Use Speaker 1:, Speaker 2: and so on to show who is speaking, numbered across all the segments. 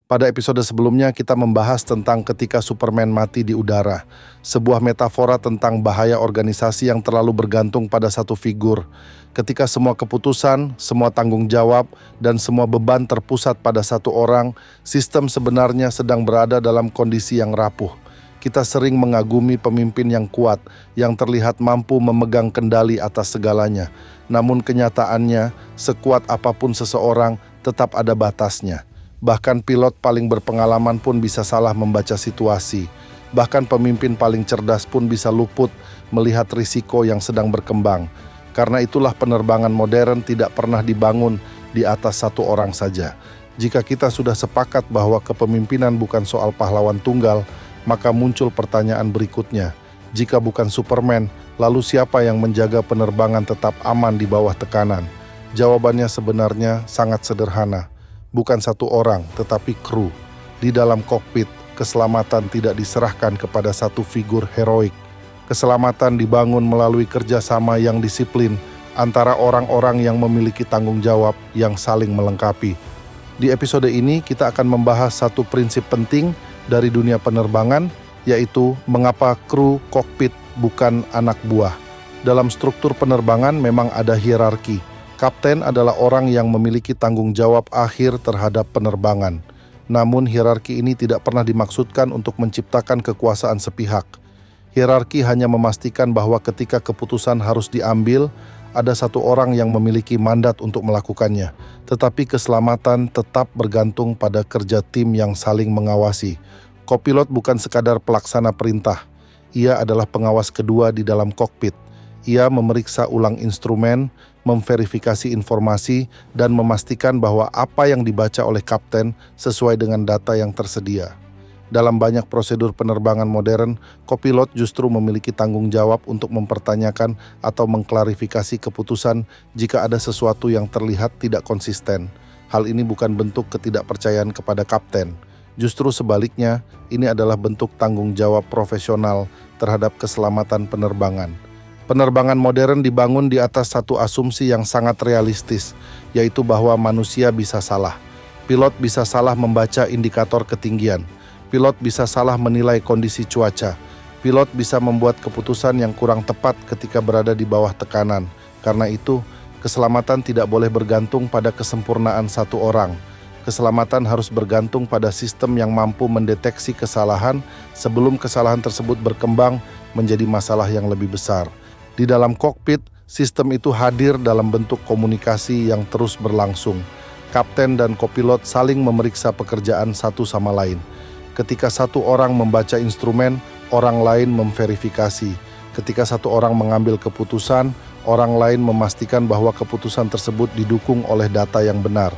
Speaker 1: Pada episode sebelumnya kita membahas tentang ketika Superman mati di udara, sebuah metafora tentang bahaya organisasi yang terlalu bergantung pada satu figur. Ketika semua keputusan, semua tanggung jawab, dan semua beban terpusat pada satu orang, sistem sebenarnya sedang berada dalam kondisi yang rapuh. Kita sering mengagumi pemimpin yang kuat, yang terlihat mampu memegang kendali atas segalanya. Namun kenyataannya, sekuat apapun seseorang, tetap ada batasnya. Bahkan pilot paling berpengalaman pun bisa salah membaca situasi. Bahkan pemimpin paling cerdas pun bisa luput melihat risiko yang sedang berkembang. Karena itulah penerbangan modern tidak pernah dibangun di atas satu orang saja. Jika kita sudah sepakat bahwa kepemimpinan bukan soal pahlawan tunggal, maka muncul pertanyaan berikutnya. Jika bukan Superman, lalu siapa yang menjaga penerbangan tetap aman di bawah tekanan? Jawabannya sebenarnya sangat sederhana. Bukan satu orang, tetapi kru. Di dalam kokpit, keselamatan tidak diserahkan kepada satu figur heroik. Keselamatan dibangun melalui kerjasama yang disiplin antara orang-orang yang memiliki tanggung jawab yang saling melengkapi. Di episode ini, kita akan membahas satu prinsip penting dari dunia penerbangan, yaitu mengapa kru kokpit bukan anak buah. Dalam struktur penerbangan memang ada hierarki. Kapten adalah orang yang memiliki tanggung jawab akhir terhadap penerbangan. Namun hierarki ini tidak pernah dimaksudkan untuk menciptakan kekuasaan sepihak. Hierarki hanya memastikan bahwa ketika keputusan harus diambil, ada satu orang yang memiliki mandat untuk melakukannya. Tetapi keselamatan tetap bergantung pada kerja tim yang saling mengawasi. Kopilot bukan sekadar pelaksana perintah. Ia adalah pengawas kedua di dalam kokpit. Ia memeriksa ulang instrumen, memverifikasi informasi, dan memastikan bahwa apa yang dibaca oleh kapten sesuai dengan data yang tersedia. Dalam banyak prosedur penerbangan modern, kopilot justru memiliki tanggung jawab untuk mempertanyakan atau mengklarifikasi keputusan jika ada sesuatu yang terlihat tidak konsisten. Hal ini bukan bentuk ketidakpercayaan kepada kapten. Justru sebaliknya, ini adalah bentuk tanggung jawab profesional terhadap keselamatan penerbangan. Penerbangan modern dibangun di atas satu asumsi yang sangat realistis, yaitu bahwa manusia bisa salah. Pilot bisa salah membaca indikator ketinggian. Pilot bisa salah menilai kondisi cuaca. Pilot bisa membuat keputusan yang kurang tepat ketika berada di bawah tekanan. Karena itu, keselamatan tidak boleh bergantung pada kesempurnaan satu orang. Keselamatan harus bergantung pada sistem yang mampu mendeteksi kesalahan sebelum kesalahan tersebut berkembang menjadi masalah yang lebih besar. Di dalam kokpit, sistem itu hadir dalam bentuk komunikasi yang terus berlangsung. Kapten dan kopilot saling memeriksa pekerjaan satu sama lain. Ketika satu orang membaca instrumen, orang lain memverifikasi. Ketika satu orang mengambil keputusan, orang lain memastikan bahwa keputusan tersebut didukung oleh data yang benar.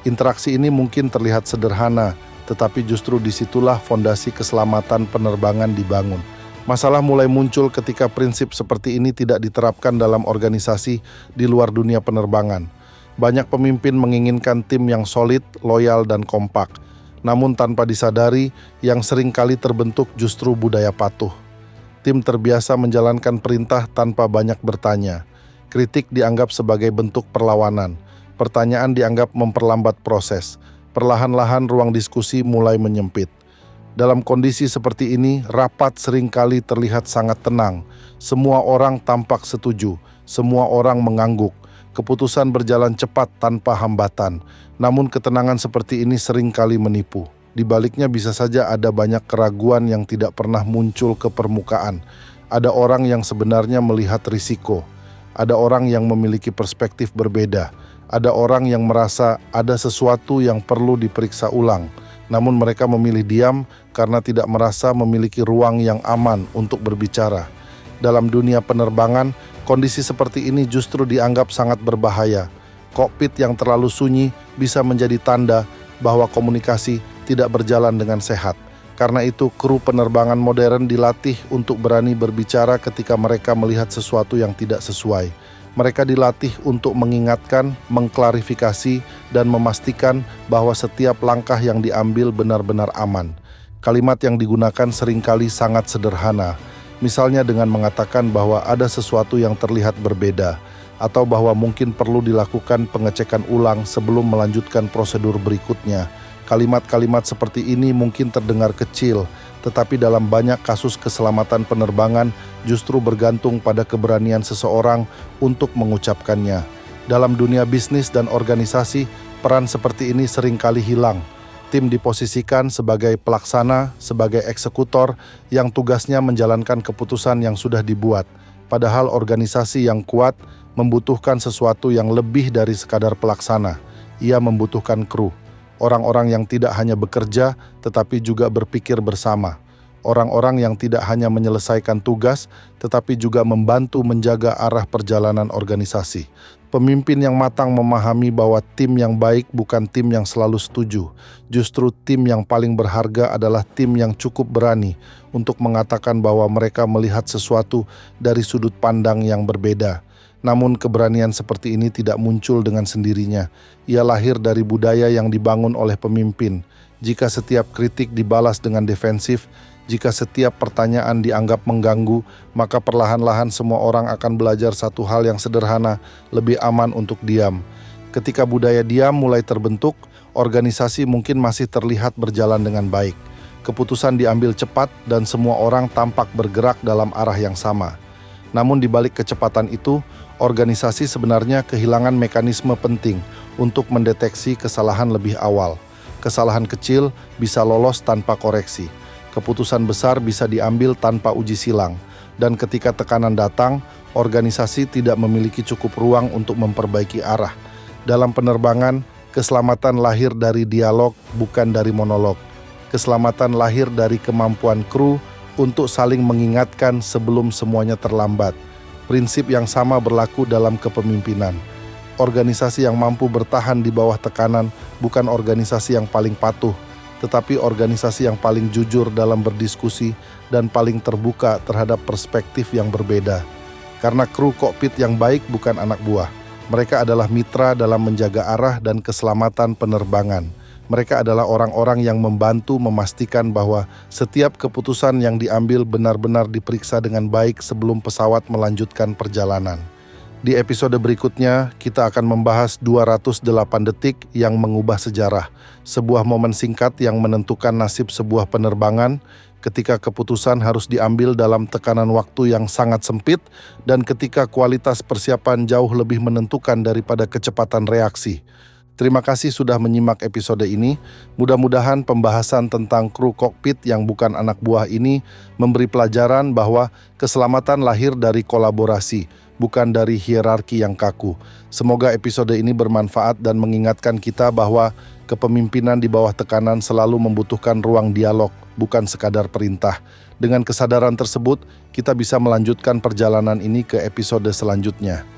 Speaker 1: Interaksi ini mungkin terlihat sederhana, tetapi justru disitulah fondasi keselamatan penerbangan dibangun. Masalah mulai muncul ketika prinsip seperti ini tidak diterapkan dalam organisasi di luar dunia penerbangan. Banyak pemimpin menginginkan tim yang solid, loyal, dan kompak. Namun tanpa disadari, yang sering kali terbentuk justru budaya patuh. Tim terbiasa menjalankan perintah tanpa banyak bertanya. Kritik dianggap sebagai bentuk perlawanan. Pertanyaan dianggap memperlambat proses. Perlahan-lahan ruang diskusi mulai menyempit. Dalam kondisi seperti ini, rapat seringkali terlihat sangat tenang. Semua orang tampak setuju, semua orang mengangguk. Keputusan berjalan cepat tanpa hambatan. Namun ketenangan seperti ini seringkali menipu. Di baliknya bisa saja ada banyak keraguan yang tidak pernah muncul ke permukaan. Ada orang yang sebenarnya melihat risiko. Ada orang yang memiliki perspektif berbeda. Ada orang yang merasa ada sesuatu yang perlu diperiksa ulang. Namun mereka memilih diam karena tidak merasa memiliki ruang yang aman untuk berbicara. Dalam dunia penerbangan, kondisi seperti ini justru dianggap sangat berbahaya. Kokpit yang terlalu sunyi bisa menjadi tanda bahwa komunikasi tidak berjalan dengan sehat. Karena itu, kru penerbangan modern dilatih untuk berani berbicara ketika mereka melihat sesuatu yang tidak sesuai. Mereka dilatih untuk mengingatkan, mengklarifikasi, dan memastikan bahwa setiap langkah yang diambil benar-benar aman. Kalimat yang digunakan seringkali sangat sederhana, misalnya dengan mengatakan bahwa ada sesuatu yang terlihat berbeda, atau bahwa mungkin perlu dilakukan pengecekan ulang sebelum melanjutkan prosedur berikutnya. Kalimat-kalimat seperti ini mungkin terdengar kecil, tetapi dalam banyak kasus keselamatan penerbangan justru bergantung pada keberanian seseorang untuk mengucapkannya. Dalam dunia bisnis dan organisasi, peran seperti ini seringkali hilang. Tim diposisikan sebagai pelaksana, sebagai eksekutor yang tugasnya menjalankan keputusan yang sudah dibuat. Padahal organisasi yang kuat membutuhkan sesuatu yang lebih dari sekadar pelaksana. Ia membutuhkan kru. Orang-orang yang tidak hanya bekerja, tetapi juga berpikir bersama. Orang-orang yang tidak hanya menyelesaikan tugas, tetapi juga membantu menjaga arah perjalanan organisasi. Pemimpin yang matang memahami bahwa tim yang baik bukan tim yang selalu setuju. Justru tim yang paling berharga adalah tim yang cukup berani untuk mengatakan bahwa mereka melihat sesuatu dari sudut pandang yang berbeda. Namun keberanian seperti ini tidak muncul dengan sendirinya. Ia lahir dari budaya yang dibangun oleh pemimpin. Jika setiap kritik dibalas dengan defensif, jika setiap pertanyaan dianggap mengganggu, maka perlahan-lahan semua orang akan belajar satu hal yang sederhana, lebih aman untuk diam. Ketika budaya diam mulai terbentuk, organisasi mungkin masih terlihat berjalan dengan baik. Keputusan diambil cepat dan semua orang tampak bergerak dalam arah yang sama. Namun di balik kecepatan itu, organisasi sebenarnya kehilangan mekanisme penting untuk mendeteksi kesalahan lebih awal. Kesalahan kecil bisa lolos tanpa koreksi. Keputusan besar bisa diambil tanpa uji silang. Dan ketika tekanan datang, organisasi tidak memiliki cukup ruang untuk memperbaiki arah. Dalam penerbangan, keselamatan lahir dari dialog, bukan dari monolog. Keselamatan lahir dari kemampuan kru untuk saling mengingatkan sebelum semuanya terlambat. Prinsip yang sama berlaku dalam kepemimpinan. Organisasi yang mampu bertahan di bawah tekanan bukan organisasi yang paling patuh, tetapi organisasi yang paling jujur dalam berdiskusi dan paling terbuka terhadap perspektif yang berbeda. Karena kru kokpit yang baik bukan anak buah. Mereka adalah mitra dalam menjaga arah dan keselamatan penerbangan. Mereka adalah orang-orang yang membantu memastikan bahwa setiap keputusan yang diambil benar-benar diperiksa dengan baik sebelum pesawat melanjutkan perjalanan. Di episode berikutnya, kita akan membahas 208 detik yang mengubah sejarah. Sebuah momen singkat yang menentukan nasib sebuah penerbangan ketika keputusan harus diambil dalam tekanan waktu yang sangat sempit dan ketika kualitas persiapan jauh lebih menentukan daripada kecepatan reaksi. Terima kasih sudah menyimak episode ini. Mudah-mudahan pembahasan tentang kru kokpit yang bukan anak buah ini memberi pelajaran bahwa keselamatan lahir dari kolaborasi, bukan dari hierarki yang kaku. Semoga episode ini bermanfaat dan mengingatkan kita bahwa kepemimpinan di bawah tekanan selalu membutuhkan ruang dialog, bukan sekadar perintah. Dengan kesadaran tersebut, kita bisa melanjutkan perjalanan ini ke episode selanjutnya.